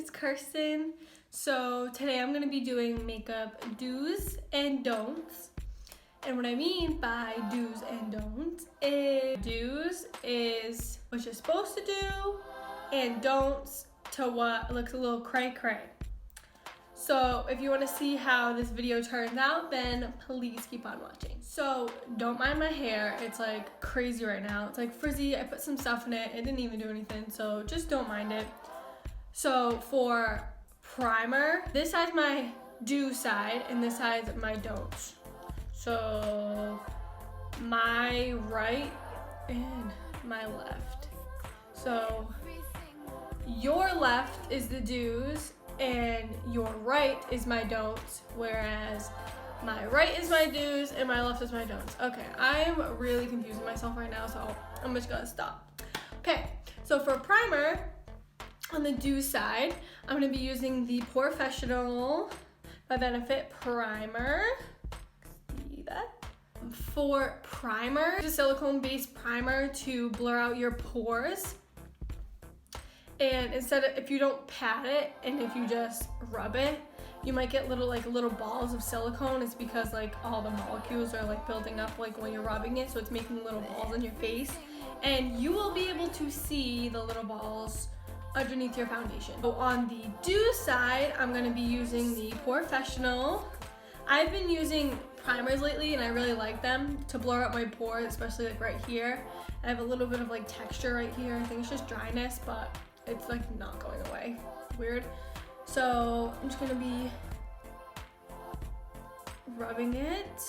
it's Kirsten. So today I'm going to be doing makeup do's and don'ts. And what I mean by do's and don'ts is what you're supposed to do, and don'ts to what looks a little cray-cray. So if you want to see how this video turns out, then please keep on watching. So don't mind my hair, it's like crazy right now. It's like frizzy, I put some stuff in it, it didn't even do anything, so just don't mind it. So for primer, this side's my do side and this side's my don'ts. So my right and my left. So your left is the do's and your right is my don'ts, whereas my right is my do's and my left is my don'ts. Okay, I'm really confusing myself right now, so I'm just gonna stop. Okay, so for primer, on the do side, I'm gonna be using the Porefessional by Benefit Primer. See that? For primer, it's a silicone-based primer to blur out your pores. And instead of, if you don't pat it and if you just rub it, you might get little balls of silicone. It's because like all the molecules are like building up like when you're rubbing it, so it's making little balls on your face. And you will be able to see the little balls underneath your foundation. So on the do side, I'm gonna be using the Porefessional. I've been using primers lately and I really like them to blur out my pores, especially like right here. I have a little bit of like texture right here. I think it's just dryness, but it's like not going away. Weird. So I'm just gonna be rubbing it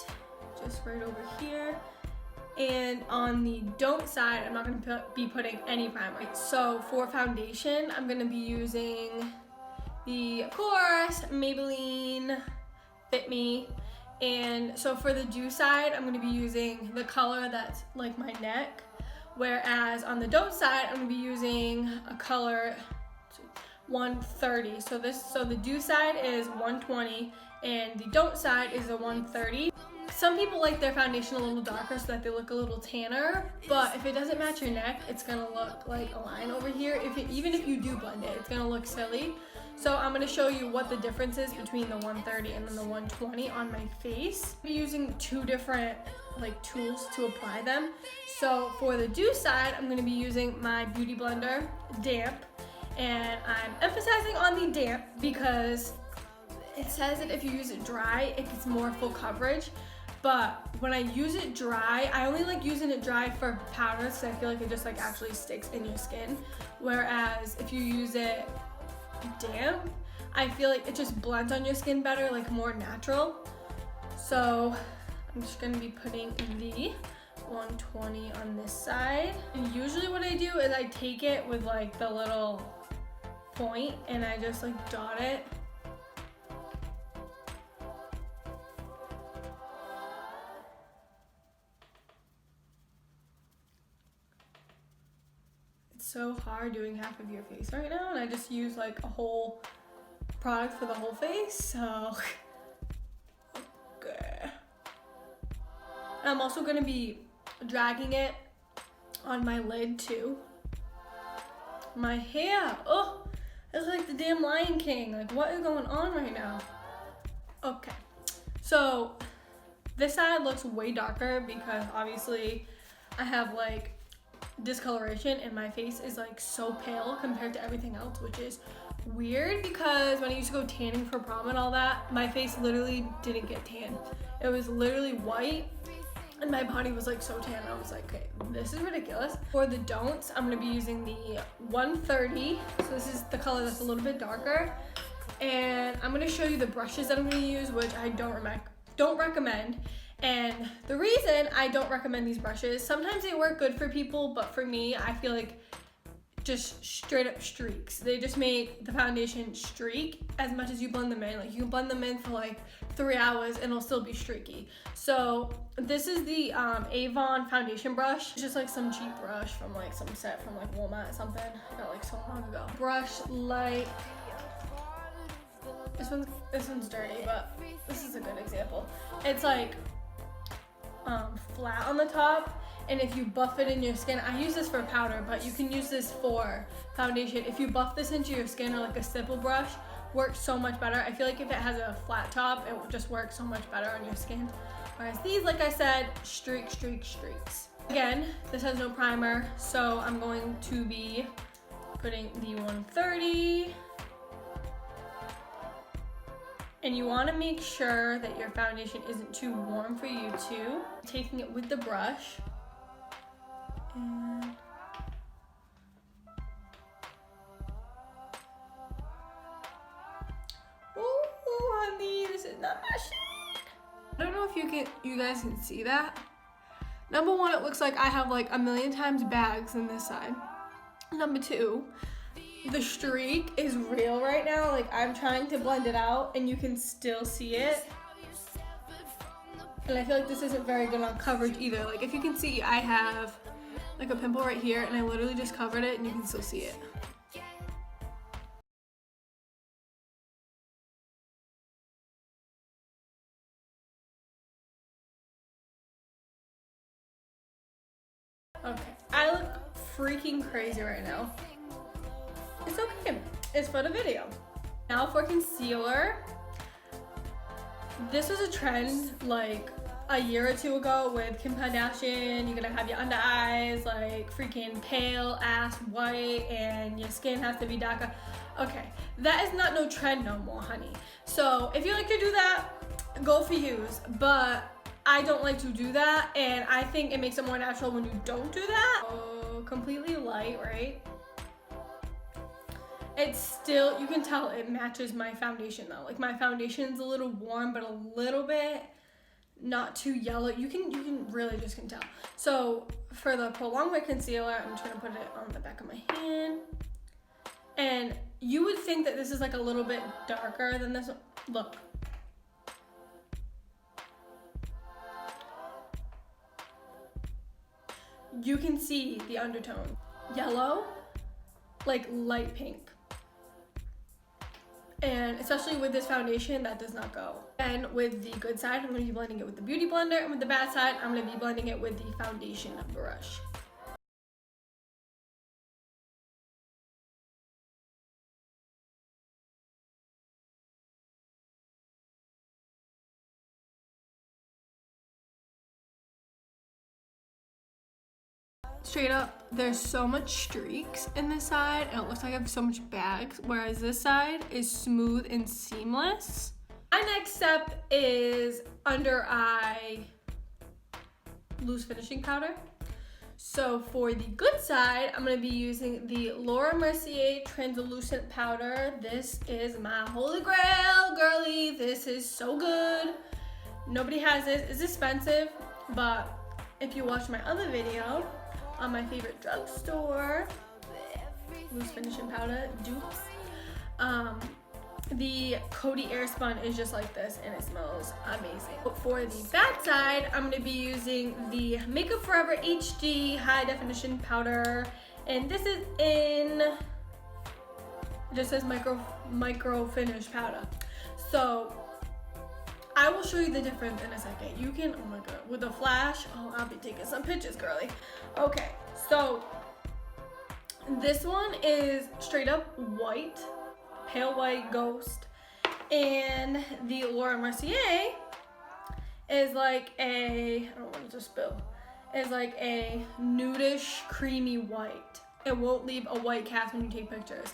just right over here. And on the don't side, I'm not gonna be putting any primer. So for foundation, I'm gonna be using the, of course, Maybelline Fit Me. And so for the do side, I'm gonna be using the color that's like my neck. Whereas on the don't side, I'm gonna be using a color 130. So the do side is 120 and the don't side is a 130. Some people like their foundation a little darker so that they look a little tanner, but if it doesn't match your neck, it's gonna look like a line over here. Even if you do blend it, it's gonna look silly. So I'm gonna show you what the difference is between the 130 and then the 120 on my face. I'm using two different like tools to apply them. So for the do side, I'm gonna be using my Beauty Blender Damp, and I'm emphasizing on the damp because it says that if you use it dry, it gets more full coverage. But when I use it dry, I only like using it dry for powders because I feel like it just like actually sticks in your skin. Whereas if you use it damp, I feel like it just blends on your skin better, like more natural. So I'm just gonna be putting the 120 on this side. And usually what I do is I take it with like the little point and I just like dot it. So hard doing half of your face right now, and I just use like a whole product for the whole face, so okay. And I'm also gonna be dragging it on my lid too. My hair, oh, it's like the damn Lion King. Like, what is going on right now? Okay, so this side looks way darker because obviously I have like discoloration and my face is like so pale compared to everything else, which is weird because when I used to go tanning for prom and all that, my face literally didn't get tan. It was literally white and my body was like so tan. I was like, okay, this is ridiculous. For the don'ts, I'm gonna be using the 130. So this is the color that's a little bit darker. And I'm gonna show you the brushes that I'm gonna use, which I don't recommend. And the reason I don't recommend these brushes, sometimes they work good for people, but for me, I feel like just straight up streaks. They just make the foundation streak as much as you blend them in. Like you can blend them in for like 3 hours and it'll still be streaky. So this is the Avon foundation brush. It's just like some cheap brush from like some set from like Walmart or something. I got like so long ago. Brush like, this one's dirty, but this is a good example. It's like flat on the top and if you buff it in your skin, I use this for powder, but you can use this for foundation. If you buff this into your skin or like a stipple brush, works so much better. I feel like if it has a flat top, it will just work so much better on your skin. Whereas these, like I said, streaks. Again, this has no primer, so I'm going to be putting the 130. And you want to make sure that your foundation isn't too warm for you too. Taking it with the brush. And oh, honey, this is not my shade. I don't know if you guys can see that. Number one, it looks like I have like a million times bags on this side. Number two, the streak is real right now. Like, I'm trying to blend it out and you can still see it. And I feel like this isn't very good on coverage either. Like, if you can see, I have like a pimple right here and I literally just covered it and you can still see it. Okay, I look freaking crazy right now. It's okay, it's for the video. Now for concealer. This was a trend like a year or two ago with Kim Kardashian. You're gonna have your under eyes like freaking pale ass white and your skin has to be darker. Okay, that is not no trend no more, honey. So if you like to do that, go for yous, but I don't like to do that, and I think it makes it more natural when you don't do that. Oh, completely light, right? It's still, you can tell it matches my foundation though. Like, my foundation's a little warm, but a little bit not too yellow. You can really just can tell. So for the Prolong Wear concealer, I'm just gonna put it on the back of my hand. And you would think that this is like a little bit darker than this one. Look. You can see the undertone. Yellow, like light pink. And especially with this foundation, that does not go. And with the good side, I'm gonna be blending it with the Beauty Blender, and with the bad side, I'm gonna be blending it with the foundation brush. Straight up, there's so much streaks in this side, and it looks like I have so much bags, whereas this side is smooth and seamless. My next step is under eye loose finishing powder. So for the good side, I'm gonna be using the Laura Mercier translucent powder. This is my holy grail, girly. This is so good. Nobody has this. It's expensive, but if you watch my other video on my favorite drugstore loose finishing powder dupes, the Coty Airspun is just like this and it smells amazing. But for the bad side, I'm gonna be using the Makeup Forever HD high definition powder, and this is in, it just says micro finish powder. So I will show you the difference in a second. You can, oh my god, with the flash, oh, I'll be taking some pictures, girly. Okay, so this one is straight up white, pale white ghost, and the Laura Mercier is like a, I don't want to spill, is like a nudish creamy white. It won't leave a white cast when you take pictures.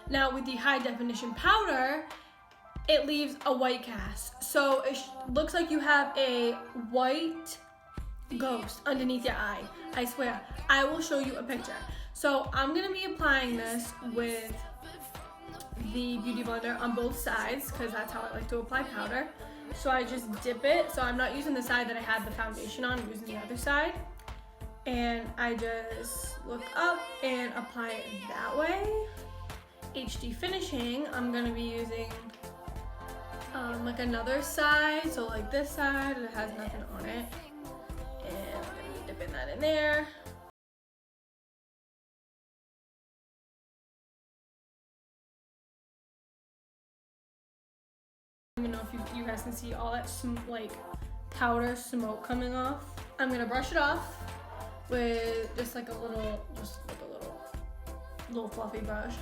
Now with the high definition powder, it leaves a white cast. So it looks like you have a white ghost underneath your eye. I swear. I will show you a picture. So I'm gonna be applying this with the Beauty Blender on both sides because that's how I like to apply powder. So I just dip it. So I'm not using the side that I had the foundation on, I'm using the other side. And I just look up and apply it that way. HD finishing, I'm gonna be using like another side, so like this side, it has nothing on it, and I'm gonna be dipping that in there. I don't know if you guys can see all that like powder smoke coming off. I'm gonna brush it off with just like a little fluffy brush.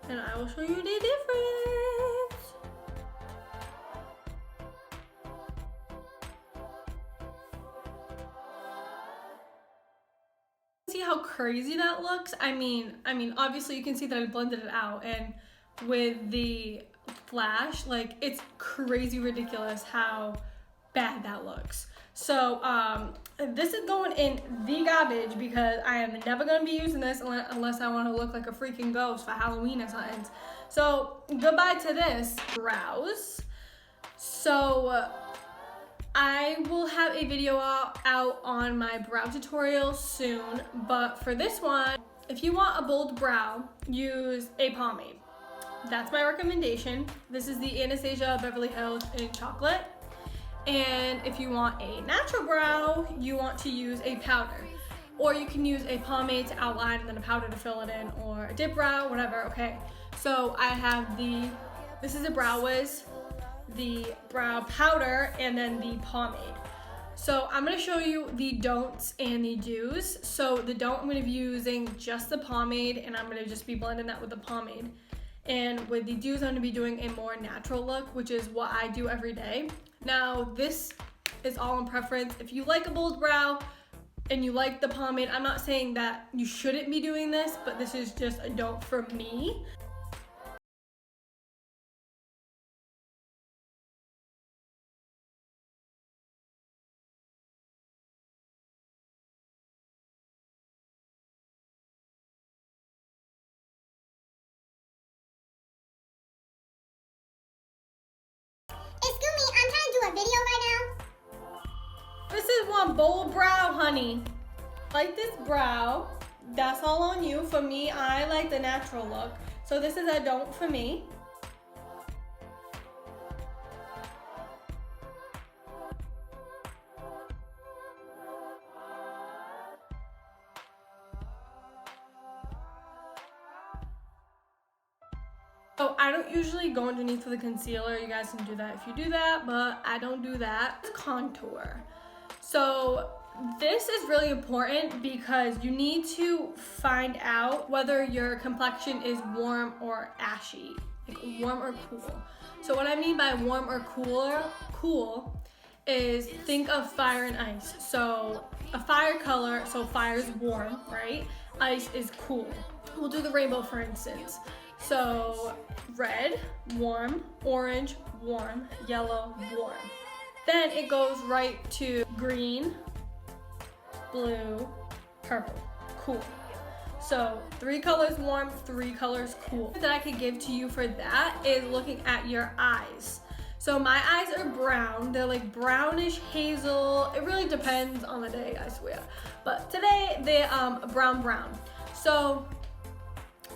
And I will show you the difference. See how crazy that looks? I mean, obviously you can see that I blended it out, and with the flash, like, it's crazy ridiculous how bad that looks. So this is going in the garbage because I am never gonna be using this unless I want to look like a freaking ghost for Halloween or something. So goodbye to this. Brows. So I will have a video out on my brow tutorial soon, but for this one, if you want a bold brow, use a pomade. That's my recommendation. This is the Anastasia Beverly Hills in chocolate. And if you want a natural brow, you want to use a powder. Or you can use a pomade to outline and then a powder to fill it in, or a dip brow, whatever, okay. So I have this is a Brow Wiz, the brow powder, and then the pomade. So I'm gonna show you the don'ts and the do's. So the don't, I'm gonna be using just the pomade, and I'm gonna just be blending that with the pomade. And with the do's, I'm gonna be doing a more natural look, which is what I do every day. Now, this is all in preference. If you like a bold brow and you like the pomade, I'm not saying that you shouldn't be doing this, but this is just a don't for me. Excuse me, I'm trying to do a video right now. This is one bold brow, honey. Like this brow, that's all on you. For me, I like the natural look. So this is a don't for me. So I don't usually go underneath with a concealer. You guys can do that if you do that, but I don't do that. Contour. So this is really important because you need to find out whether your complexion is warm or ashy, like warm or cool. So what I mean by warm or cool is think of fire and ice. So a fire color, so fire is warm, right? Ice is cool. We'll do the rainbow for instance. So red, warm, orange, warm, yellow, warm. Then it goes right to green, blue, purple, cool. So 3 colors warm, 3 colors cool. That I could give to you for that is looking at your eyes. So my eyes are brown. They're like brownish hazel. It really depends on the day, I swear. But today they're brown. So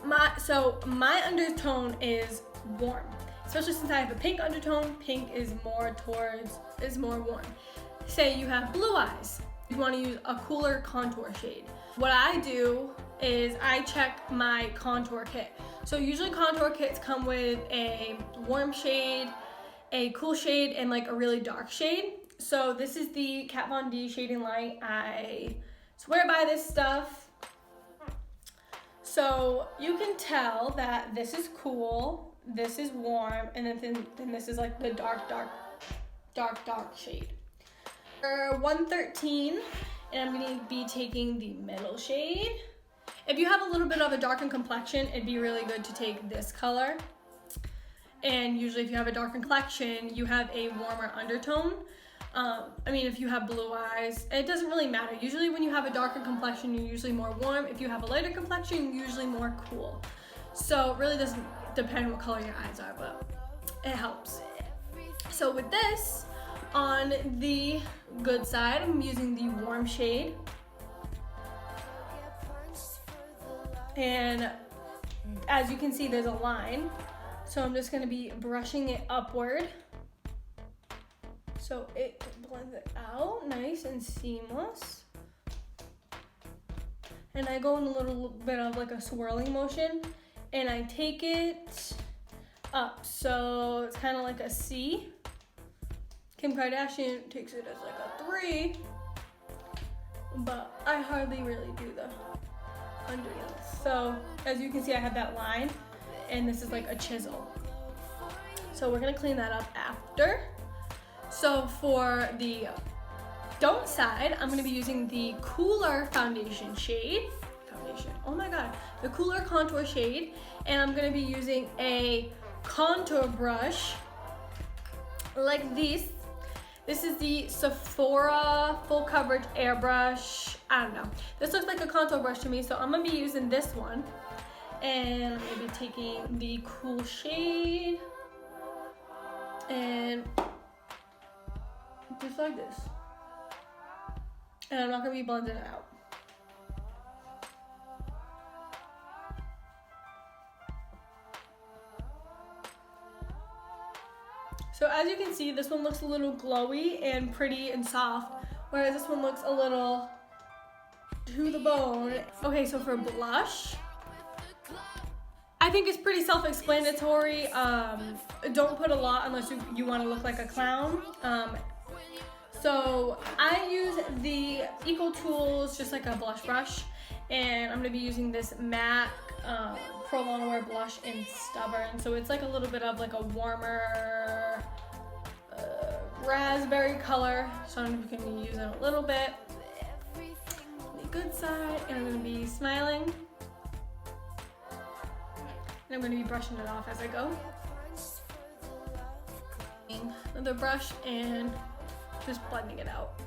my undertone is warm, especially since I have a pink undertone. Pink is more warm. Say you have blue eyes, you want to use a cooler contour shade. What I do is I check my contour kit. So usually contour kits come with a warm shade, a cool shade, and like a really dark shade. So this is the Kat Von D Shading Light. I swear by this stuff. So you can tell that this is cool, this is warm, and then this is like the dark shade. For 113, and I'm gonna be taking the middle shade. If you have a little bit of a darkened complexion, it'd be really good to take this color. And usually if you have a dark complexion, you have a warmer undertone. If you have blue eyes, it doesn't really matter. Usually when you have a darker complexion, you're usually more warm. If you have a lighter complexion, you're usually more cool. So it really doesn't depend what color your eyes are, but it helps. So with this, on the good side, I'm using the warm shade. And as you can see, there's a line. So I'm just gonna be brushing it upward. So it blends it out nice and seamless. And I go in a little bit of like a swirling motion and I take it up. So it's kind of like a C. Kim Kardashian takes it as like a 3. but I hardly really do the underneath. So as you can see, I have that line, and this is like a chisel. So we're gonna clean that up after. So for the don't side, I'm gonna be using the cooler foundation shade. Oh my god, the cooler contour shade, and I'm gonna be using a contour brush like this. This is the Sephora full coverage airbrush. I don't know. This looks like a contour brush to me, so I'm gonna be using this one. And I'm gonna be taking the cool shade and just like this. And I'm not gonna be blending it out. So as you can see, this one looks a little glowy and pretty and soft, whereas this one looks a little to the bone. Okay, so for blush, I think it's pretty self-explanatory. Don't put a lot unless you want to look like a clown. So I use the Eco Tools, just like a blush brush, and I'm gonna be using this MAC Pro Longwear blush in Stubborn. So it's like a little bit of like a warmer raspberry color. So I'm gonna be using a little bit on the good side, and I'm gonna be smiling. And I'm gonna be brushing it off as I go. Another brush and just blending it out.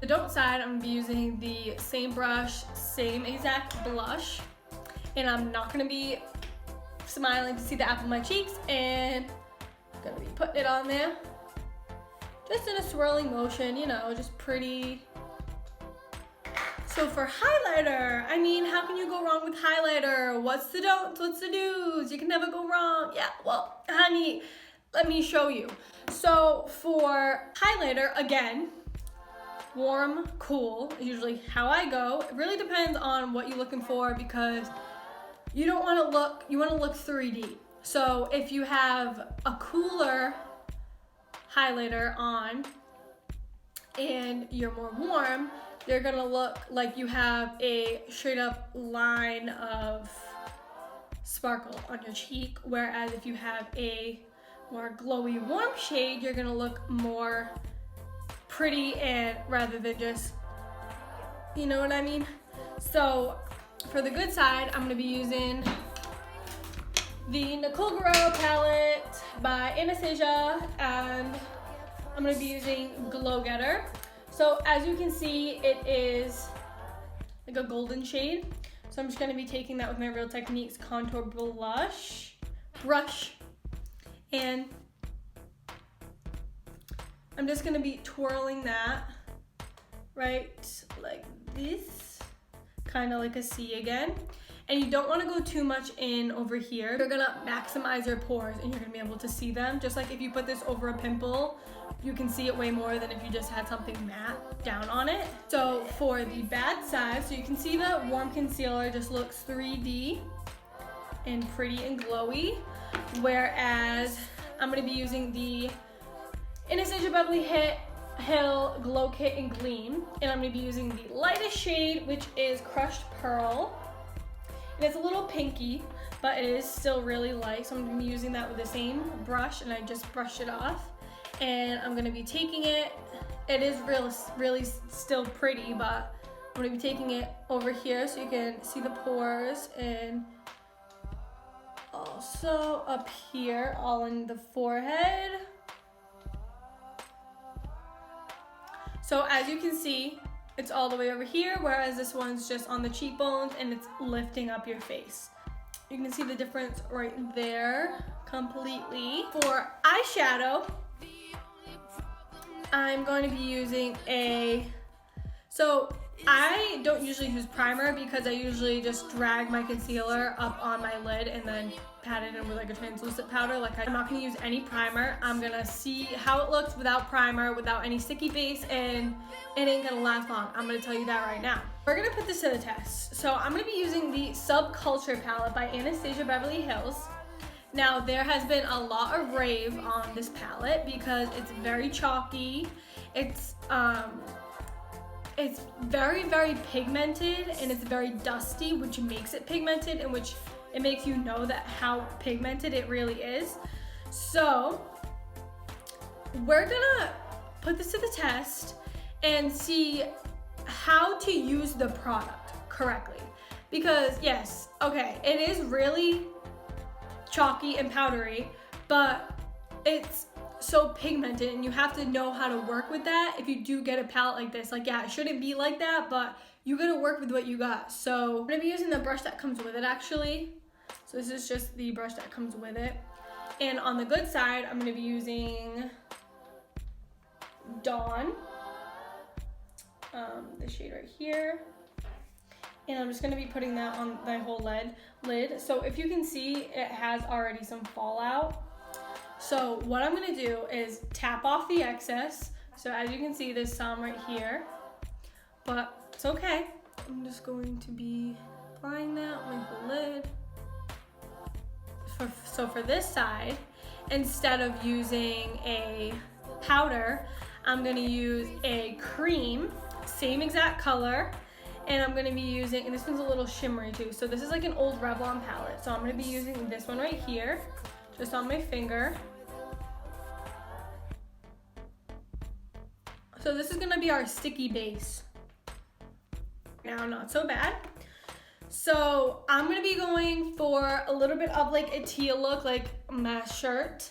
The don't side, I'm gonna be using the same brush, same exact blush, and I'm not gonna be smiling to see the apple of my cheeks, and I'm gonna be putting it on there. Just in a swirling motion, you know, just pretty. So for highlighter, I mean, how can you go wrong with highlighter? What's the don'ts, what's the do's? You can never go wrong. Yeah, well, honey, let me show you. So for highlighter, again, warm, cool is usually how I go. It really depends on what you're looking for, because you don't want to look, you want to look 3D. So if you have a cooler highlighter on and you're more warm, you're gonna look like you have a straight up line of sparkle on your cheek. Whereas if you have a more glowy warm shade, you're gonna look more pretty, and rather than just, you know what I mean? So for the good side, I'm gonna be using the Nicole Guerriero palette by Anastasia, and I'm gonna be using Glow Getter. So as you can see, it is like a golden shade. So I'm just gonna be taking that with my Real Techniques contour brush, and I'm just gonna be twirling that right like this, kind of like a C again. And you don't want to go too much in over here. You're gonna maximize your pores and you're gonna be able to see them. Just like if you put this over a pimple, you can see it way more than if you just had something matte down on it. So for the bad side, so you can see the warm concealer just looks 3D and pretty and glowy. Whereas I'm gonna be using the Anastasia Beverly Hill Glow Kit in Gleam. And I'm gonna be using the lightest shade, which is Crushed Pearl. And it's a little pinky, but it is still really light. So I'm gonna be using that with the same brush, and I just brushed it off. And I'm gonna be taking it, it is really still pretty, but I'm gonna be taking it over here so you can see the pores, and also up here, all in the forehead. So as you can see, it's all the way over here, whereas this one's just on the cheekbones and it's lifting up your face. You can see the difference right there completely. For eyeshadow, I'm going to be using so I don't usually use primer because I usually just drag my concealer up on my lid and then pat it in with like a translucent powder. Like, I'm not gonna use any primer. I'm gonna see how it looks without primer, without any sticky base, and it ain't gonna last long. I'm gonna tell you that right now. We're gonna put this to the test. So I'm gonna be using the Subculture Palette by Anastasia Beverly Hills. Now, there has been a lot of rave on this palette because it's very chalky. It's it's very, very pigmented and it's very dusty, which makes it pigmented and which it makes you know that how pigmented it really is. So we're gonna put this to the test and see how to use the product correctly. Because yes, okay, it is really chalky and powdery, but it's so pigmented and you have to know how to work with that if you do get a palette like this. Like, yeah, it shouldn't be like that, but you gotta work with what you got. So I'm gonna be using the brush that comes with it actually. So this is just the brush that comes with it. And on the good side, I'm gonna be using Dawn, the shade right here. And I'm just gonna be putting that on my whole lid. So if you can see, it has already some fallout. So what I'm gonna do is tap off the excess. So as you can see, there's some right here, but it's okay. I'm just going to be applying that on my whole lid. So for this side, instead of using a powder, I'm gonna use a cream, same exact color, and I'm gonna be using, and this one's a little shimmery too. So this is like an old Revlon palette. So I'm gonna be using this one right here, just on my finger. So this is gonna be our sticky base. Now, not so bad. So I'm gonna be going for a little bit of like a teal look, like my shirt.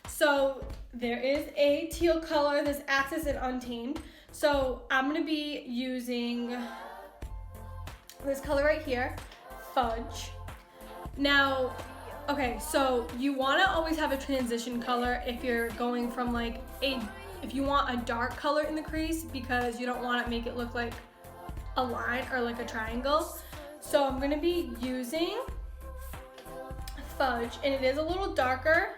So there is a teal color, this Access and Untamed. So I'm gonna be using this color right here, Fudge. Now, okay, so you wanna always have a transition color if you're going from like if you want a dark color in the crease, because you don't want to make it look like a line or like a triangle. So I'm gonna be using Fudge, and it is a little darker.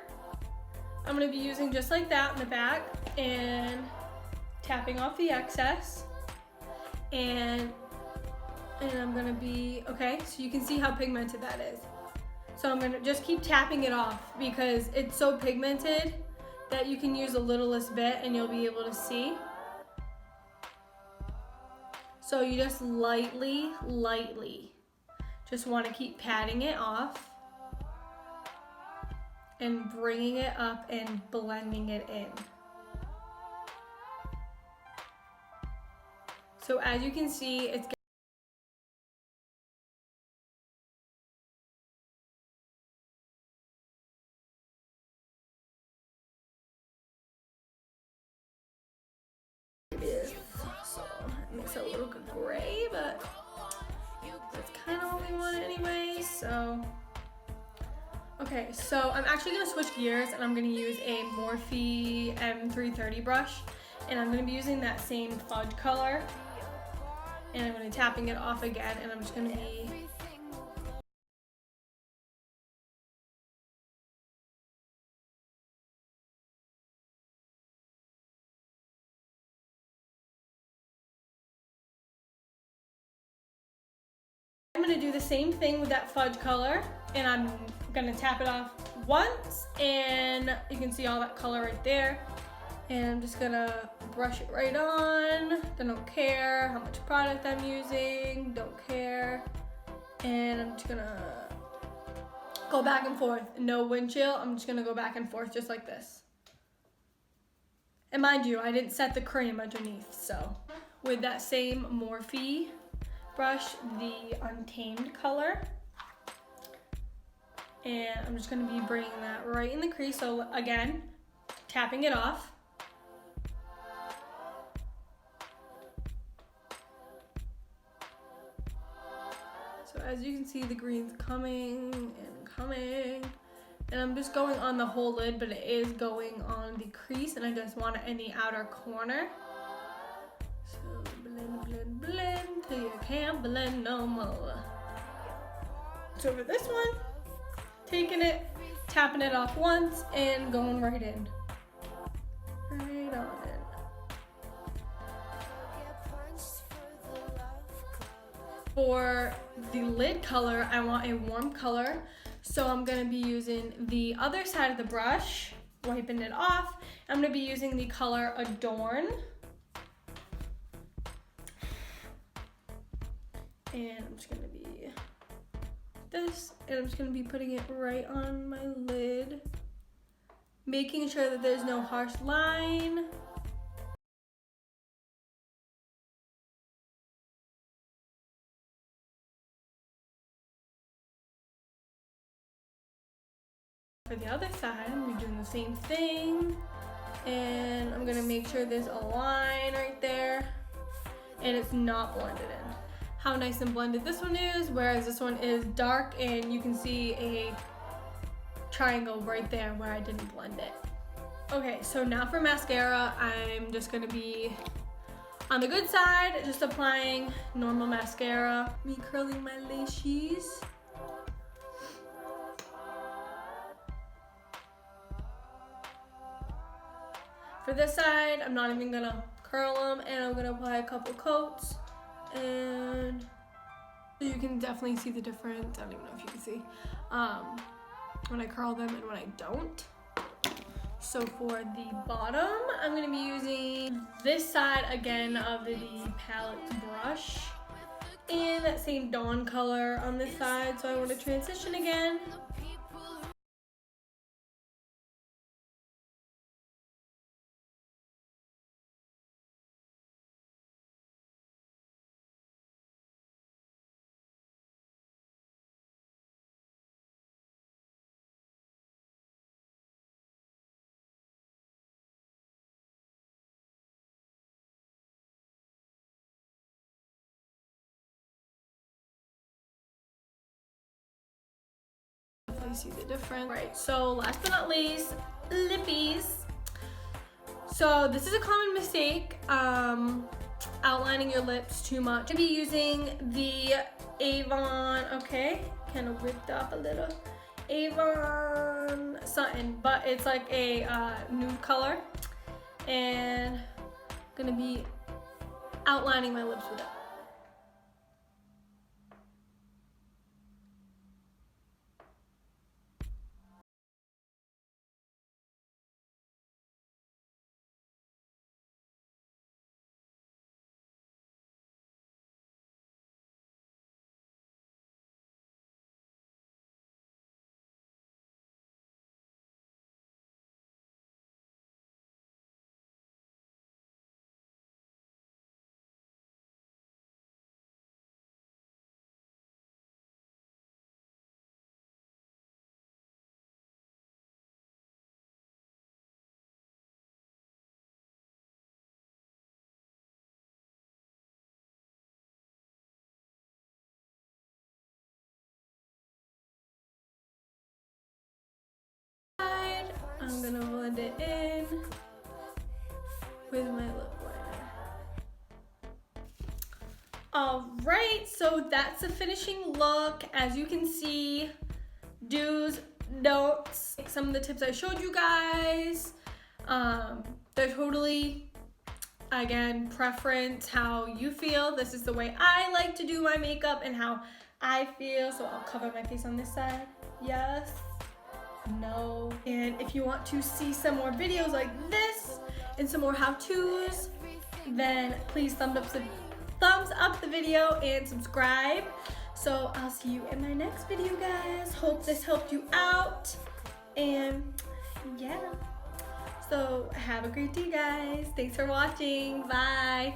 I'm gonna be using just like that in the back and tapping off the excess. And I'm gonna be, okay, so you can see how pigmented that is. So I'm gonna just keep tapping it off because it's so pigmented that you can use the littlest bit and you'll be able to see. So you just lightly just want to keep patting it off and bringing it up and blending it in. So as you can see, it's so it makes it a little gray, but that's kind of what we want anyway. So okay, so I'm actually gonna switch gears and I'm gonna use a Morphe M330 brush, and I'm gonna be using that same Fudge color, and I'm gonna be tapping it off again, and I'm just gonna be I'm gonna do the same thing with that Fudge color, and I'm gonna tap it off once, and you can see all that color right there. And I'm just gonna brush it right on. I don't care how much product I'm using, don't care. And I'm just gonna go back and forth. No wind chill, I'm just gonna go back and forth just like this. And mind you, I didn't set the cream underneath, so. With that same Morphe brush, the Untamed color. And I'm just gonna be bringing that right in the crease. So again, tapping it off. So as you can see, the green's coming and coming. And I'm just going on the whole lid, but it is going on the crease, and I just want it in the outer corner. So blend, blend, blend, till you can't blend no more. So for this one, taking it, tapping it off once, and going right in. Right on in. For the lid color, I want a warm color. So I'm gonna be using the other side of the brush, wiping it off. I'm gonna be using the color Adorn. And I'm just gonna be this, and I'm just gonna be putting it right on my lid, making sure that there's no harsh line. For the other side, I'm gonna be doing the same thing, and I'm gonna make sure there's a line right there and it's not blended in. How nice and blended this one is, whereas this one is dark and you can see a triangle right there where I didn't blend it. Okay, so now for mascara, I'm just gonna be on the good side, just applying normal mascara. Me curling my lashes. For this side, I'm not even gonna curl them, and I'm gonna apply a couple coats, and you can definitely see the difference. I don't even know if you can see when I curl them and when I don't. So for the bottom, I'm gonna be using this side again of the palette brush in that same Dawn color on this side. So I want to transition again. You see the difference. Right, so last but not least, lippies. So this is a common mistake, outlining your lips too much. I'm gonna be using the Avon, okay, kind of ripped up a little, Avon something, but it's like a nude color, and I'm gonna be outlining my lips with it. I'm gonna blend it in with my lip liner. Alright, so that's the finishing look. As you can see, do's, don'ts, some of the tips I showed you guys, they're totally, again, preference, how you feel. This is the way I like to do my makeup and how I feel. So I'll cover my face on this side. Yes. No. And if you want to see some more videos like this and some more how-tos, then please thumbs up the video and subscribe. So I'll see you in my next video, guys. Hope this helped you out, and yeah, so have a great day, guys. Thanks for watching. Bye.